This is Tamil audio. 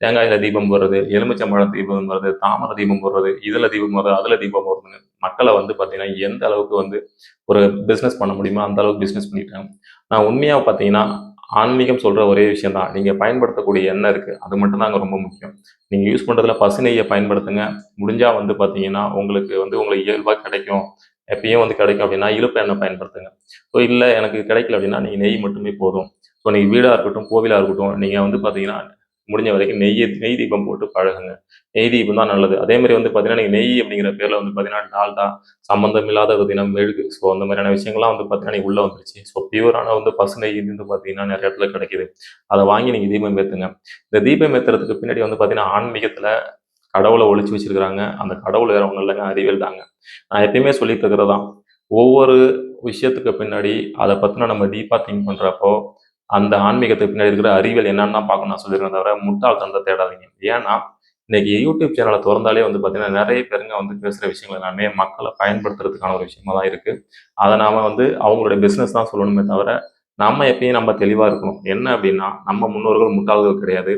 தேங்காயில தீபம் போடுறது, எலுமிச்சம்பழம் தீபம் போடுறது, தாமரை தீபம் போடுறது, இதுல தீபம் போடுறது, அதுல தீபம் போடுறதுன்னு மக்கள வந்து பார்த்தீங்கன்னா, எந்த அளவுக்கு வந்து ஒரு பிசினஸ் பண்ண முடியுமோ, அந்த அளவுக்கு பிசினஸ் பண்ணிட்டாங்க. நான் உண்மையா பார்த்தீங்கன்னா, ஆன்மீகம் சொல்ற ஒரே விஷயம் தான். நீங்க பயன்படுத்தக்கூடிய எண்ணெய் இருக்கு. அது மட்டும் தான் அங்க ரொம்ப முக்கியம். நீங்க யூஸ் பண்றதுல பசு நெய்ய பயன்படுத்துங்க. முடிஞ்சா வந்து பார்த்தீங்கன்னா, உங்களுக்கு வந்து உங்களுக்கு இயல்பா கிடைக்கும். எப்பயும் வந்து கிடைக்கும் அப்படின்னா, இலுப்ப எண்ணெய் பயன்படுத்துங்க. ஸோ இல்ல எனக்கு கிடைக்கல அப்படின்னா, நீங்க நெய் மட்டுமே போதும். ஸோ நீங்க வீடா இருக்கட்டும், கோவிலா இருக்கட்டும், நீங்க வந்து பார்த்தீங்கன்னா, முடிஞ்ச வரைக்கும் நெய் தீபம் போட்டு பழகுங்க. நெய் தீபம் தான் நல்லது. அதே மாரி வந்து பார்த்தீங்கன்னா, நீங்க நெய் அப்படிங்கிற பேர்ல வந்து பார்த்தீங்கன்னா, டால்டா சம்மந்தம் இல்லாத பார்த்தீங்கன்னா, மெழுகு. ஸோ அந்த மாதிரியான விஷயங்கள்லாம் வந்து பார்த்தீங்கன்னா, இன்னைக்கு உள்ள வந்துருச்சு. ஸோ பியூரான வந்து பசு நெய் வந்து பார்த்தீங்கன்னா, நெறைய இடத்துல கிடைக்குது. அத வாங்கி நீங்க தீபம் ஏத்துங்க. இந்த தீபம் ஏத்துறதுக்கு பின்னாடி வந்து பார்த்தீங்கன்னா, ஆன்மீகத்துல கடவுள ஒளிச்சு வச்சிருக்கிறாங்க. அந்த கடவுள் வேற ஒண்ணும் இல்லங்க, அறிவியல் தாங்க. நான் எப்பயுமே சொல்லிட்டு இருக்கிறது தான். ஒவ்வொரு விஷயத்துக்கு பின்னாடி அத பத்தின நம்ம டீப்பா திங்க் பண்றப்போ, அந்த ஆன்மீகத்துக்கு பின்னாடி இருக்கிற அறிவியல் என்னன்னு தான் பார்க்கணும்னு நான் சொல்லிருக்கேனே தவிர, முட்டாள்தனத்த தேடாதீங்க. ஏன்னா, இன்னைக்கு யூடியூப் சேனல தொறந்தாலே வந்து பார்த்தீங்கன்னா, நெறைய பேருங்க வந்து பேசுற விஷயங்கள் எல்லாமே மக்கள பயன்படுத்துறதுக்கான ஒரு விஷயமா தான் இருக்கு. அத நாம வந்து அவங்களுடைய பிசினஸ் தான் சொல்லணுமே தவிர, நம்ம எப்பயும் நம்ம தெளிவா இருக்கணும். என்ன அப்டின்னா, நம்ம முன்னோர்கள் முட்டாள்கள் கிடையாது.